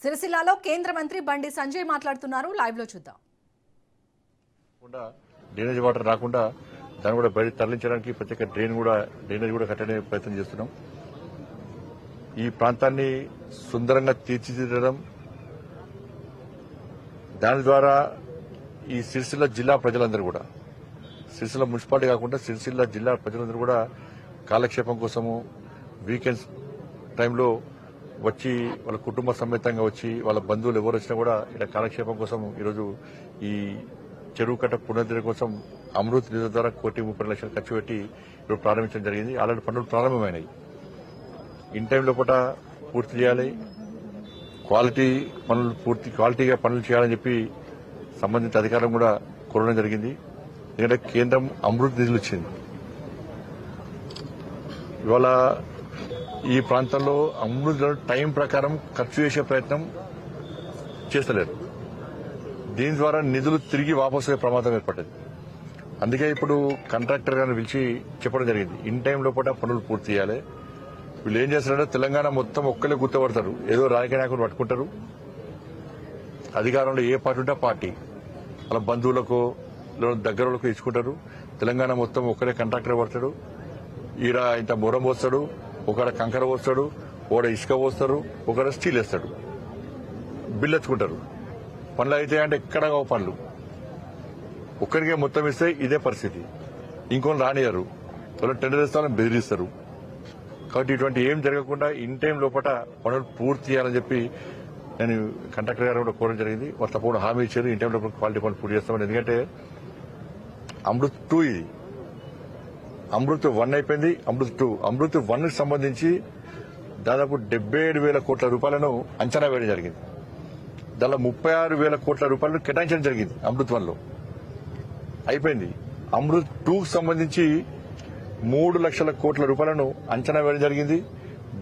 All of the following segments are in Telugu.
సిరిసిల్లాలో కేంద్ర మంత్రి బండి సంజయ్ మాట్లాడుతున్నారు. లైవ్ లో చూద్దాం. డ్రైనేజ్ వాటర్ రాకుండా దాన్ని కూడా బయట తరలించడానికి ప్రత్యేక డ్రైనేజ్ కూడా కట్టడే ప్రయత్నం చేస్తున్నాం. ఈ ప్రాంతాన్ని సుందరంగా తీర్చిదిద్దడం, దాని ద్వారా ఈ సిరిసిల్ల జిల్లా ప్రజలందరూ కూడా, సిరిసిల్ల మున్సిపాలిటీ కాకుండా సిరిసిల్ల జిల్లా ప్రజలందరూ కూడా కాలక్షేపం కోసము వీకెండ్స్ టైంలో వచ్చి వాళ్ళ కుటుంబ సమేతంగా వచ్చి వాళ్ళ బంధువులు ఎవరు వచ్చినా కూడా ఇలా కాలక్షేపం కోసం ఈరోజు ఈ చెరువు కట్ట పునరుద్ధరణ కోసం అమృత్ నిధుల ద్వారా 1,30,00,000 ఖర్చు పెట్టి ఇప్పుడు ప్రారంభించడం జరిగింది. ఆల్రెడీ పనులు ప్రారంభమైనాయి. ఇన్ టైం లోపల పూర్తి చేయాలి, క్వాలిటీగా పనులు చేయాలని చెప్పి సంబంధిత అధికారులు కూడా కోరడం జరిగింది. ఎందుకంటే కేంద్రం అమృత్ నిధులు ఇచ్చింది. ఇవాళ ఈ ప్రాంతంలో అమృత్ టైం ప్రకారం ఖర్చు చేసే ప్రయత్నం చేస్తలేరు. దీని ద్వారా నిధులు తిరిగి వాపసు అయ్యే ప్రమాదం ఏర్పడ్డది. అందుకే ఇప్పుడు కాంట్రాక్టర్ గారిని పిలిచి చెప్పడం జరిగింది, ఇన్ టైం లోపల పనులు పూర్తి చేయాలి. వీళ్ళు ఏం చేస్తారంటే తెలంగాణ మొత్తం ఒక్కలే గుర్తుపడతారు, ఏదో రాజకీయ నాయకులు పట్టుకుంటారు. అధికారంలో ఏ పార్టీ ఉంటే ఆ పార్టీ వాళ్ళ బంధువులకు దగ్గరలకు ఇచ్చుకుంటారు. తెలంగాణ మొత్తం ఒక్కరే కాంట్రాక్టర్ పడతాడు. ఈడ ఇంత మొరం పోస్తాడు, ఒకడ కంకర పోస్తాడు, ఒకడ ఇసుక పోస్తారు, ఒకడ స్టీల్ వేస్తాడు, బిల్లు ఎత్తుకుంటారు. పనులు అయితే అంటే ఎక్కడ పనులు ఒక్కరికే మొత్తం ఇస్తే ఇదే పరిస్థితి. ఇంకొని రానియరు, వాళ్ళు టెండర్ ఇస్తారని బెదిరిస్తారు. కాబట్టి ఇటువంటి ఏం జరగకుండా ఇన్ టైం లోపల పనులు పూర్తి చేయాలని చెప్పి నేను కాంట్రాక్టర్ గారు కూడా కోరడం జరిగింది. వాళ్ళు తప్పకుండా హామీ ఇచ్చారు, ఇన్ టైం లోపల క్వాలిటీ పనులు పూర్తి చేస్తామని. ఎందుకంటే అమృత్ 2 ఇది, అమృత్ 1 అయిపోయింది, అమృత్ 2. అమృత్ 1 కి సంబంధించి దాదాపు 77,000 కోట్ల రూపాయలను అంచనా వేయడం జరిగింది. దానిలో 36,000 కోట్ల రూపాయలను కేటాయించడం జరిగింది. అమృత్ 1 లో అయిపోయింది. అమృత్ 2 కు సంబంధించి 3 లక్షల కోట్ల రూపాయలను అంచనా వేయడం జరిగింది.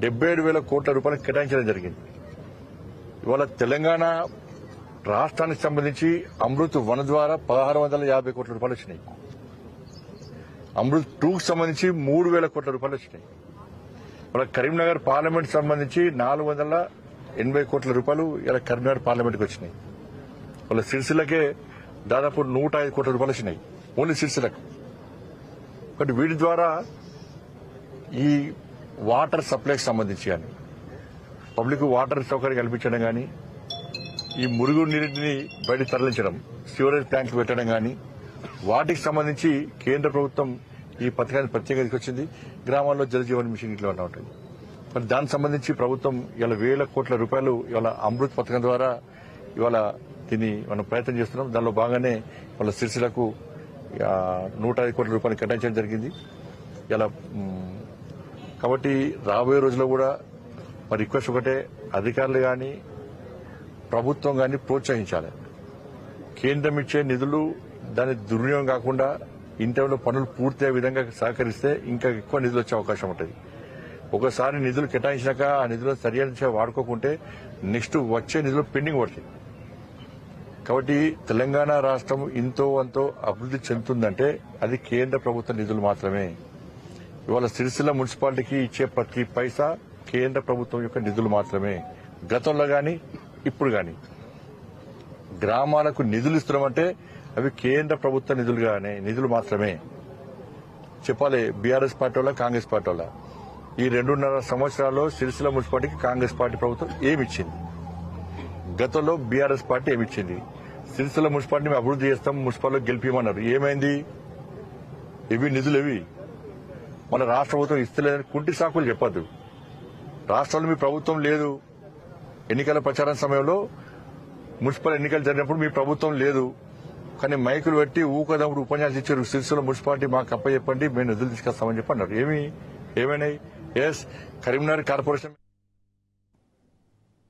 77,000 కోట్ల రూపాయలను కేటాయించడం జరిగింది. ఇవాళ తెలంగాణ రాష్ట్రానికి సంబంధించి అమృత్ 1 ద్వారా 1,650 కోట్ల రూపాయలు వచ్చినాయి. అమృత్ 2 కు సంబంధించి 3,000 కోట్ల రూపాయలు వచ్చినాయి. ఇవాళ కరీంనగర్ పార్లమెంట్ సంబంధించి 480 కోట్ల రూపాయలు ఇలా కరీంనగర్ పార్లమెంట్కి వచ్చినాయి. వాళ్ళ సిరిసిల్లకే దాదాపు 105 కోట్ల రూపాయలు వచ్చినాయి, ఓన్లీ సిరిసిల్లకు. కాబట్టి వీటి ద్వారా ఈ వాటర్ సప్లైకి సంబంధించి కానీ, పబ్లిక్ వాటర్ సౌకర్యం కల్పించడం కానీ, ఈ మురుగు నీటిని బయట తరలించడం, సివరేజ్ ట్యాంకులు పెట్టడం కానీ, వాటికి సంబంధించి కేంద్ర ప్రభుత్వం ఈ పథకాన్ని ప్రత్యేకంగా వచ్చింది. గ్రామాల్లో జలజీవన్ మిషన్ ఇట్లా ఉంటాయి. మరి దానికి సంబంధించి ప్రభుత్వం ఇవాళ 1,000 కోట్ల రూపాయలు ఇవాళ అమృత్ పథకం ద్వారా ఇవాళ దీన్ని మనం ప్రయత్నం చేస్తున్నాం. దానిలో భాగంగానే వాళ్ళ సిరిసిల్లకు 105 కోట్ల రూపాయలు కేటాయించడం జరిగింది. ఇలా కాబట్టి రాబోయే రోజుల్లో కూడా మరి రిక్వెస్ట్ ఒకటే, అధికారులు కానీ ప్రభుత్వం కానీ ప్రోత్సహించాలి. కేంద్రం ఇచ్చే నిధులు దాని దుర్వినియోగం కాకుండా ఇన్ టైంలో పనులు పూర్తయ్యే విధంగా సహకరిస్తే ఇంకా ఎక్కువ నిధులు వచ్చే అవకాశం ఉంటుంది. ఒకసారి నిధులు కేటాయించాక ఆ నిధులు సరైన వాడుకోకుంటే నెక్స్ట్ వచ్చే నిధులు పెండింగ్ పడతాయి. కాబట్టి తెలంగాణ రాష్ట్రం ఇంతో అంతో అభివృద్ధి చెందుతుందంటే అది కేంద్ర ప్రభుత్వ నిధులు మాత్రమే. ఇవాళ సిరిసిల్ల మున్సిపాలిటీకి ఇచ్చే ప్రతి పైసా కేంద్ర ప్రభుత్వం యొక్క నిధులు మాత్రమే. గతంలో గాని ఇప్పుడు గాని గ్రామాలకు నిధులు ఇస్తున్నామంటే అవి కేంద్ర ప్రభుత్వ నిధులు మాత్రమే. చెప్పాలి, బీఆర్ఎస్ పార్టీ వాళ్ళ కాంగ్రెస్ పార్టీ వాళ్ళ ఈ 2.5 సంవత్సరాల్లో సిరిసిల్ల మున్సిపాలిటీకి కాంగ్రెస్ పార్టీ ప్రభుత్వం ఏమిచ్చింది? గతంలో బీఆర్ఎస్ పార్టీ ఏమిచ్చింది? సిరిసిల్ల మున్సిపాలిటీ మేము అభివృద్ధి చేస్తాం, మున్సిపాలిటీ గెలిపిమన్నారు, ఏమైంది? ఇవి నిధులు ఇవి మన రాష్ట్ర ప్రభుత్వం ఇస్తలేదని కుంటి సాకులు చెప్పద్దు. రాష్ట్రంలో మీ ప్రభుత్వం లేదు. ఎన్నికల ప్రచారం సమయంలో మున్సిపల్ ఎన్నికలు జరిగినప్పుడు మీ ప్రభుత్వం లేదు, కానీ మైకులు పెట్టి ఊకదప్పుడు ఉపన్యాసం ఇచ్చారు. సిరిసిల్ల మున్సిపాలిటీ మాకు అప్పచెప్పండి, మేము నిధులు తీసుకొస్తామని చెప్పి అన్నారు. ఏమైనాయి? Yes, Karimnagar corporation